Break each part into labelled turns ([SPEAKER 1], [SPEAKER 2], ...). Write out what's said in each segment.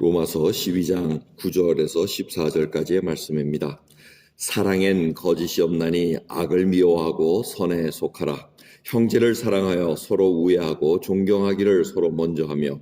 [SPEAKER 1] 로마서 12장 9절에서 14절까지의 말씀입니다. 사랑엔 거짓이 없나니 악을 미워하고 선에 속하라. 형제를 사랑하여 서로 우애하고 존경하기를 서로 먼저 하며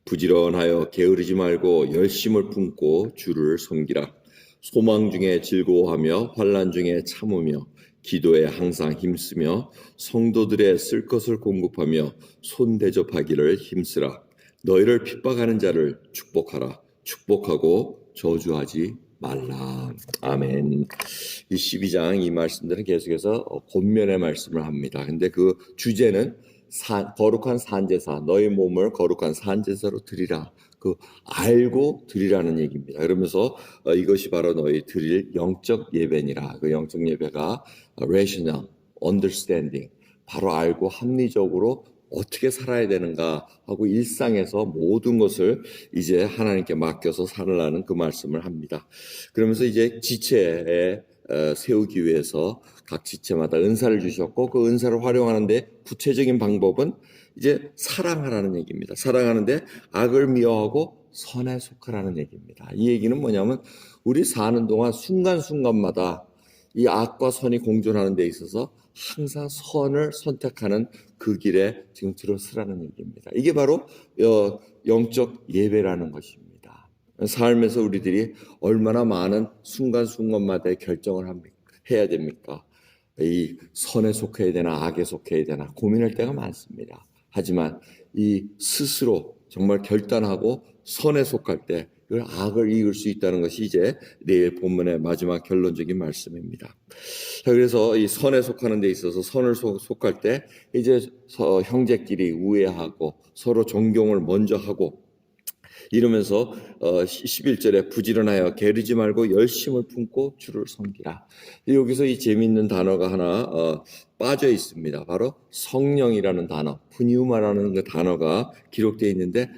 [SPEAKER 1] 부지런하여 게으르지 말고 열심을 품고 주를 섬기라. 소망 중에 즐거워하며 환난 중에 참으며 기도에 항상 힘쓰며 성도들의 쓸 것을 공급하며 손대접하기를 힘쓰라. 너희를 핍박하는 자를 축복하라. 축복하고 저주하지 말라. 아멘. 이 12장 이 말씀들은 계속해서 본면의 말씀을 합니다. 근데 그 주제는 거룩한 산제사, 너희 몸을 거룩한 산제사로 드리라. 그 알고 드리라는 얘기입니다. 그러면서 이것이 바로 너희 드릴 영적 예배니라. 그 영적 예배가 rational, understanding, 바로 알고 합리적으로 어떻게 살아야 되는가 하고 일상에서 모든 것을 이제 하나님께 맡겨서 살으라는 그 말씀을 합니다. 그러면서 이제 지체에 세우기 위해서 각 지체마다 은사를 주셨고 그 은사를 활용하는데 구체적인 방법은 이제 사랑하라는 얘기입니다. 사랑하는데 악을 미워하고 선에 속하라는 얘기입니다. 이 얘기는 뭐냐면 우리 사는 동안 순간순간마다 이 악과 선이 공존하는 데 있어서 항상 선을 선택하는 그 길에 지금 들어서라는 얘기입니다. 이게 바로 영적 예배라는 것입니다. 삶에서 우리들이 얼마나 많은 순간순간마다의 결정을 해야 됩니까? 이 선에 속해야 되나 악에 속해야 되나 고민할 때가 많습니다. 하지만 이 스스로 정말 결단하고 선에 속할 때 이걸 악을 이길 수 있다는 것이 이제 내일 본문의 마지막 결론적인 말씀입니다. 자, 그래서 이 선에 속하는 데 있어서 선을 속할 때 이제 형제끼리 우애하고 서로 존경을 먼저 하고 이러면서 11절에 부지런하여 게으르지 말고 열심을 품고 주를 섬기라. 여기서 이 재미있는 단어가 하나 빠져 있습니다. 바로 성령이라는 단어, 푸뉴마라는 그 단어가 기록되어 있는데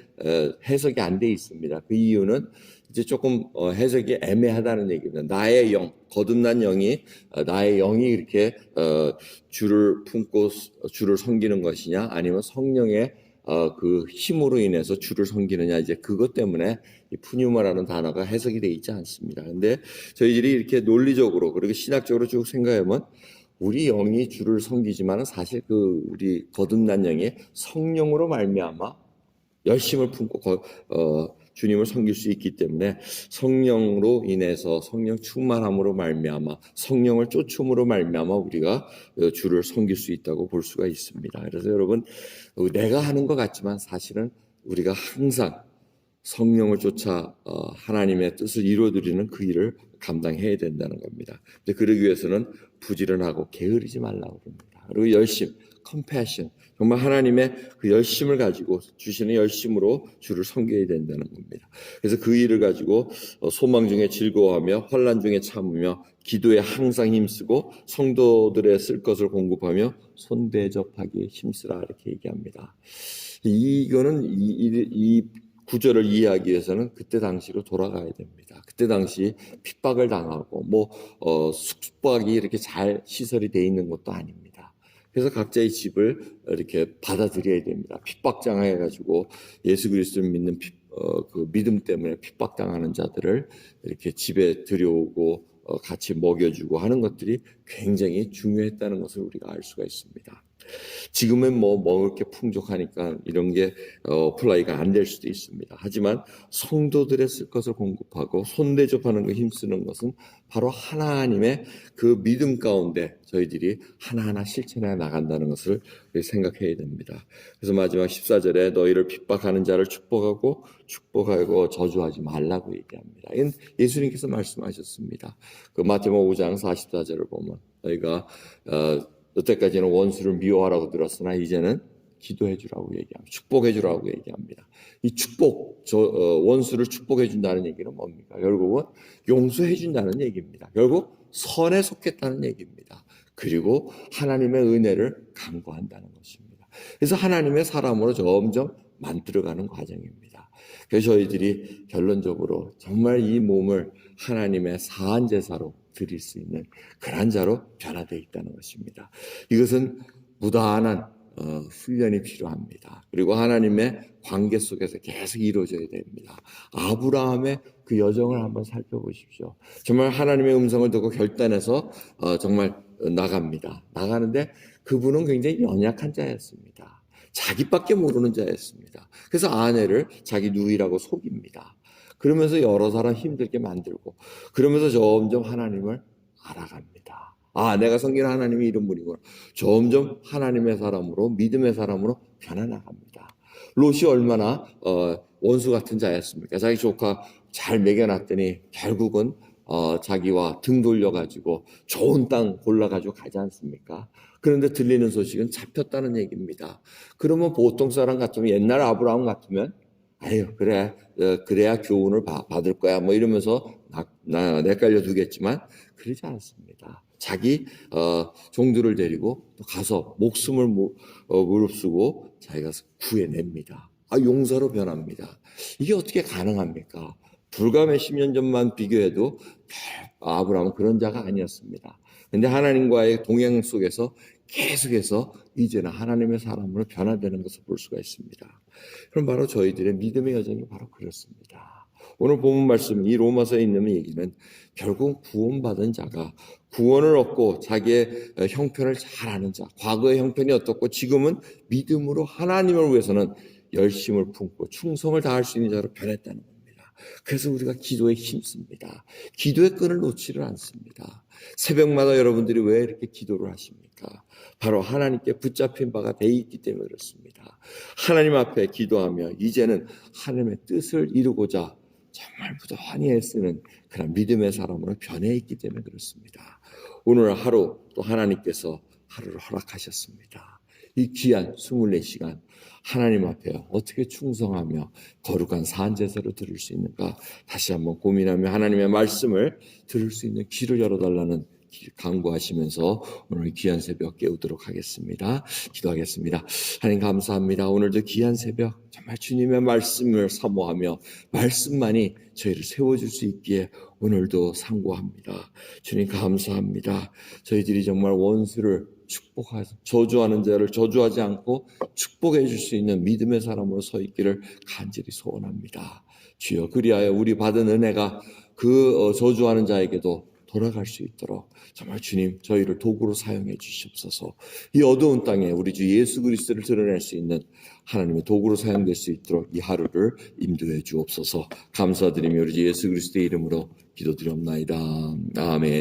[SPEAKER 1] 해석이 안 돼 있습니다. 그 이유는 이제 조금 해석이 애매하다는 얘기입니다. 나의 영, 거듭난 영이 나의 영이 이렇게 주를 품고 주를 섬기는 것이냐 아니면 성령의 그 힘으로 인해서 주를 섬기느냐 이제 그것 때문에 이 푸뉴마라는 단어가 해석이 되어 있지 않습니다. 근데 저희들이 이렇게 논리적으로 그리고 신학적으로 쭉 생각하면 우리 영이 주를 섬기지만 사실 그 우리 거듭난 영이 성령으로 말미암아 열심을 품고 주님을 섬길 수 있기 때문에 성령으로 인해서 성령 충만함으로 말미암아 성령을 쫓음으로 말미암아 우리가 주를 섬길 수 있다고 볼 수가 있습니다. 그래서 여러분 내가 하는 것 같지만 사실은 우리가 항상 성령을 쫓아 하나님의 뜻을 이루어드리는 그 일을 감당해야 된다는 겁니다. 근데 그러기 위해서는 부지런하고 게으르지 말라고 합니다. 그리고 열심, compassion, 정말 하나님의 그 열심을 가지고 주시는 열심으로 주를 섬겨야 된다는 겁니다. 그래서 그 일을 가지고 소망 중에 즐거워하며 환난 중에 참으며 기도에 항상 힘쓰고 성도들의 쓸 것을 공급하며 손대접하기에 힘쓰라 이렇게 얘기합니다. 이거는 이 구절을 이해하기 위해서는 그때 당시로 돌아가야 됩니다. 그때 당시 핍박을 당하고 숙박이 이렇게 잘 시설이 돼 있는 것도 아닙니다. 그래서 각자의 집을 이렇게 받아들여야 됩니다. 핍박당해가지고 예수 그리스도를 믿는 그 믿음 때문에 핍박당하는 자들을 이렇게 집에 들여오고 같이 먹여주고 하는 것들이 굉장히 중요했다는 것을 우리가 알 수가 있습니다. 지금은 먹을 게 풍족하니까 이런 게 어플라이가 안 될 수도 있습니다. 하지만 성도들의 쓸 것을 공급하고 손대접하는 거 힘쓰는 것은 바로 하나님의 그 믿음 가운데 저희들이 하나하나 실천해 나간다는 것을 생각해야 됩니다. 그래서 마지막 14절에 너희를 핍박하는 자를 축복하고 저주하지 말라고 얘기합니다. 이건 예수님께서 말씀하셨습니다. 그 마태복음 5장 44절을 보면 너희가 여태까지는 원수를 미워하라고 들었으나 이제는 기도해 주라고 얘기합니다. 축복해 주라고 얘기합니다. 이 축복, 원수를 축복해 준다는 얘기는 뭡니까? 결국은 용서해 준다는 얘기입니다. 결국 선에 속했다는 얘기입니다. 그리고 하나님의 은혜를 간구한다는 것입니다. 그래서 하나님의 사람으로 점점 만들어가는 과정입니다. 그래서 저희들이 결론적으로 정말 이 몸을 하나님의 사한 제사로 드릴 수 있는 그런 자로 변화되어 있다는 것입니다. 이것은 무단한 훈련이 필요합니다. 그리고 하나님의 관계 속에서 계속 이루어져야 됩니다. 아브라함의 그 여정을 한번 살펴보십시오. 정말 하나님의 음성을 듣고 결단해서 정말 나갑니다. 나가는데 그분은 굉장히 연약한 자였습니다. 자기밖에 모르는 자였습니다. 그래서 아내를 자기 누이라고 속입니다. 그러면서 여러 사람 힘들게 만들고 그러면서 점점 하나님을 알아갑니다. 아, 내가 섬기는 하나님이 이런 분이구나. 점점 하나님의 사람으로, 믿음의 사람으로 변해나갑니다. 롯이 얼마나 원수 같은 자였습니까? 자기 조카 잘 먹여놨더니 결국은 자기와 등 돌려가지고 좋은 땅 골라가지고 가지 않습니까? 그런데 들리는 소식은 잡혔다는 얘기입니다. 그러면 보통 사람 같으면, 옛날 아브라함 같으면 아유, 그래, 그래야 교훈을 받을 거야 뭐 이러면서 내깔려 두겠지만 그러지 않았습니다. 자기 종들을 데리고 또 가서 목숨을 무릅쓰고 자기가 구해냅니다. 용사로 변합니다. 이게 어떻게 가능합니까? 불과 몇십 년 전만 비교해도 아브라함은 그런 자가 아니었습니다. 그런데 하나님과의 동행 속에서 계속해서 이제는 하나님의 사람으로 변화되는 것을 볼 수가 있습니다. 그럼 바로 저희들의 믿음의 여정이 바로 그렇습니다. 오늘 본문 말씀, 이 로마서에 있는 얘기는 결국 구원받은 자가 구원을 얻고 자기의 형편을 잘 아는 자, 과거의 형편이 어떻고 지금은 믿음으로 하나님을 위해서는 열심을 품고 충성을 다할 수 있는 자로 변했다는 겁니다. 그래서 우리가 기도에 힘씁니다. 기도의 끈을 놓지를 않습니다. 새벽마다 여러분들이 왜 이렇게 기도를 하십니까? 바로 하나님께 붙잡힌 바가 돼 있기 때문에 그렇습니다. 하나님 앞에 기도하며 이제는 하나님의 뜻을 이루고자 정말 부단히 애쓰는 그런 믿음의 사람으로 변해 있기 때문에 그렇습니다. 오늘 하루 또 하나님께서 하루를 허락하셨습니다. 이 귀한 24시간 하나님 앞에 어떻게 충성하며 거룩한 산제사로 들을 수 있는가 다시 한번 고민하며 하나님의 말씀을 들을 수 있는 귀를 열어달라는 간구하시면서 오늘 귀한 새벽 깨우도록 하겠습니다. 기도하겠습니다. 하나님 감사합니다. 오늘도 귀한 새벽 정말 주님의 말씀을 사모하며 말씀만이 저희를 세워줄 수 있기에 오늘도 상고합니다. 주님 감사합니다. 저희들이 정말 원수를 축복하서 저주하는 자를 저주하지 않고 축복해 줄 수 있는 믿음의 사람으로 서 있기를 간절히 소원합니다. 주여 그리하여 우리 받은 은혜가 그 저주하는 자에게도 돌아갈 수 있도록 정말 주님 저희를 도구로 사용해 주시옵소서. 이 어두운 땅에 우리 주 예수 그리스도를 드러낼 수 있는 하나님의 도구로 사용될 수 있도록 이 하루를 인도해 주옵소서. 감사드리며 우리 주 예수 그리스도의 이름으로 기도드리옵나이다. 아멘.